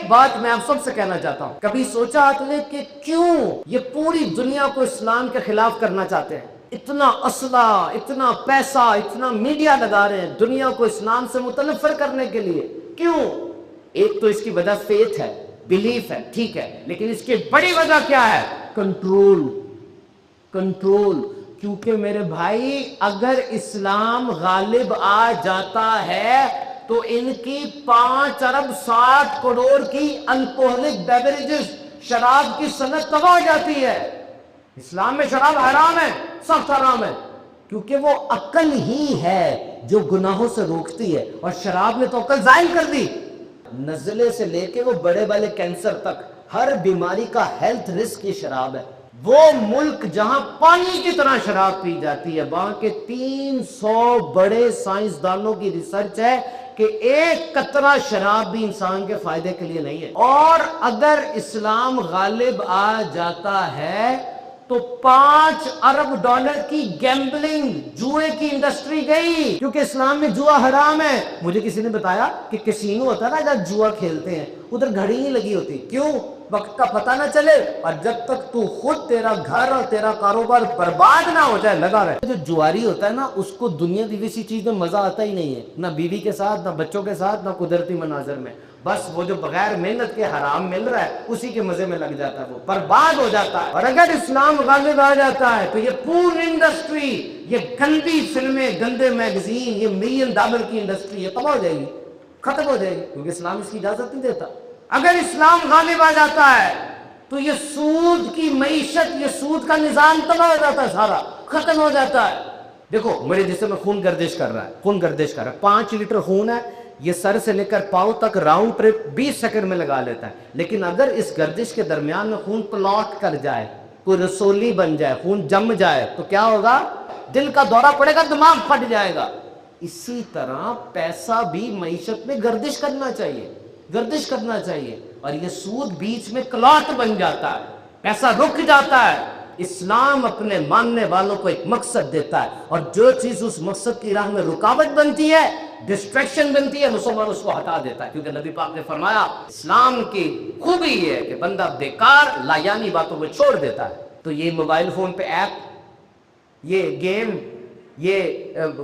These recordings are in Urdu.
بات میں آپ سب سے کہنا چاہتا ہوں، کبھی سوچا آپ نے کہ کیوں یہ پوری دنیا کو اسلام کے خلاف کرنا چاہتے ہیں؟ اتنا اسلحہ، اتنا پیسہ، اتنا میڈیا لگا رہے ہیں دنیا کو اسلام سے متنفر کرنے کے لیے، کیوں؟ ایک تو اس کی وجہ فیتھ ہے، بلیف ہے، ٹھیک ہے، لیکن اس کی بڑی وجہ کیا ہے؟ کنٹرول۔ کیونکہ میرے بھائی اگر اسلام غالب آ جاتا ہے تو ان کی 5 ارب 60 کروڑ کی الکوہلک بیوریجز، شراب کی صنعت تباہ ہو جاتی ہے۔ اسلام میں شراب حرام ہے، سخت حرام ہے، کیونکہ وہ عقل ہی ہے جو گناہوں سے روکتی ہے، اور شراب نے تو عقل زائل کر دی۔ نزلے سے لے کے وہ بڑے والے کینسر تک ہر بیماری کا ہیلتھ رسک کی شراب ہے۔ وہ ملک جہاں پانی کی طرح شراب پی جاتی ہے، وہاں کے 300 بڑے سائنسدانوں کی ریسرچ ہے کہ ایک قطرہ شراب بھی انسان کے فائدے کے لیے نہیں ہے۔ اور اگر اسلام غالب آ جاتا ہے تو 5 ارب ڈالر کی گیمبلنگ، جوئے کی انڈسٹری گئی، کیونکہ اسلام میں جوا حرام ہے۔ مجھے کسی نے بتایا کہ کسینو ہوتا ہے نا جب جوا کھیلتے ہیں، ادھر گھڑی نہیں لگی ہوتی، کیوں؟ وقت کا پتہ نہ چلے، اور جب تک تو خود، تیرا گھر اور تیرا کاروبار برباد نہ ہو جائے لگا رہے۔ جو جواری ہوتا ہے نا، اس کو دنیا کی کسی چیز میں مزہ آتا ہی نہیں ہے، نہ بیوی کے ساتھ، نہ بچوں کے ساتھ، نہ قدرتی مناظر میں، بس وہ جو بغیر محنت کے حرام مل رہا ہے اسی کے مزے میں لگ جاتا ہے، وہ برباد ہو جاتا ہے۔ اور اگر اسلام غالب آ جاتا ہے تو یہ پوری انڈسٹری، یہ گندی فلمیں، گندے میگزین، یہ $1 ملین کی انڈسٹری، یہ تباہ ہو جائے گی، ختم ہو جائے گی، کیونکہ اسلام اس کی اجازت نہیں دیتا۔ اگر اسلام غالب آ جاتا ہے تو یہ سود کی معیشت، یہ سود کا نظام تباہ ہو جاتا ہے، سارا ختم ہو جاتا ہے۔ دیکھو میرے جسم میں خون گردش کر رہا ہے، 5 لیٹر خون ہے، یہ سر سے لے کر پاؤں تک راؤنڈ ٹرپ 20 سیکنڈ میں لگا لیتا ہے، لیکن اگر اس گردش کے درمیان میں خون کلاٹ کر جائے، کوئی رسولی بن جائے، خون جم جائے تو کیا ہوگا؟ دل کا دورہ پڑے گا، دماغ پھٹ جائے گا۔ اسی طرح پیسہ بھی معیشت میں گردش کرنا چاہیے، اور یہ سود بیچ میں کلاٹ بن جاتا ہے، پیسہ رک جاتا ہے۔ اسلام اپنے ماننے والوں کو ایک مقصد دیتا ہے، اور جو چیز اس مقصد کی راہ میں رکاوٹ بنتی ہے، ڈسٹریکشن بنتی ہے، مسلمان اس کو ہٹا دیتا ہے، کیونکہ نبی پاک نے فرمایا اسلام کی خوبی یہ ہے کہ بندہ بیکار لایانی باتوں کو چھوڑ دیتا ہے۔ تو یہ موبائل فون پہ ایپ، یہ گیم، یہ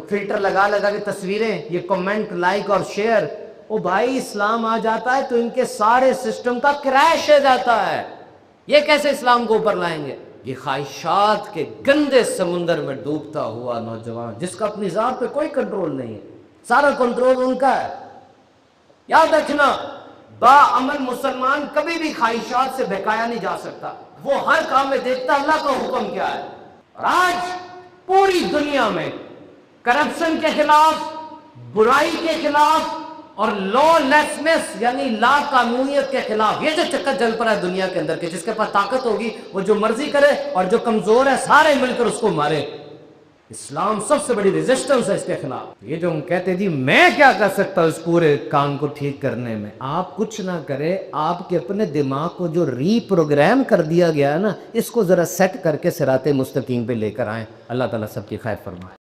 فلٹر لگا کے تصویریں، یہ کمنٹ، لائک اور شیئر، او بھائی اسلام آ جاتا ہے تو ان کے سارے سسٹم کا کریش ہو جاتا ہے۔ یہ کیسے اسلام کو اوپر لائیں گے؟ یہ خواہشات کے گندے سمندر میں ڈوبتا ہوا نوجوان، جس کا اپنی ذات پہ کوئی کنٹرول نہیں ہے، سارا کنٹرول ان کا ہے۔ یاد رکھنا، باعمل مسلمان کبھی بھی خواہشات سے بہکایا نہیں جا سکتا، وہ ہر کام میں دیکھتا اللہ کا حکم کیا ہے۔ اور آج پوری دنیا میں کرپشن کے خلاف، برائی کے خلاف، اور لا لیسنس یعنی لا قانونیت کے خلاف یہ جو چکر چل پڑا ہے دنیا کے اندر، کہ جس کے پاس طاقت ہوگی وہ جو مرضی کرے، اور جو کمزور ہے سارے مل کر اس کو مارے، اسلام سب سے بڑی ریزسٹنس ہے اس کے خلاف۔ یہ جو ہم کہتے جی میں کیا کر سکتا ہوں اس پورے کام کو ٹھیک کرنے میں، آپ کچھ نہ کرے، آپ کے اپنے دماغ کو جو ری پروگرام کر دیا گیا ہے نا، اس کو ذرا سیٹ کر کے صراط مستقیم پہ لے کر آئیں۔ اللہ تعالیٰ سب کی خیر فرمائے۔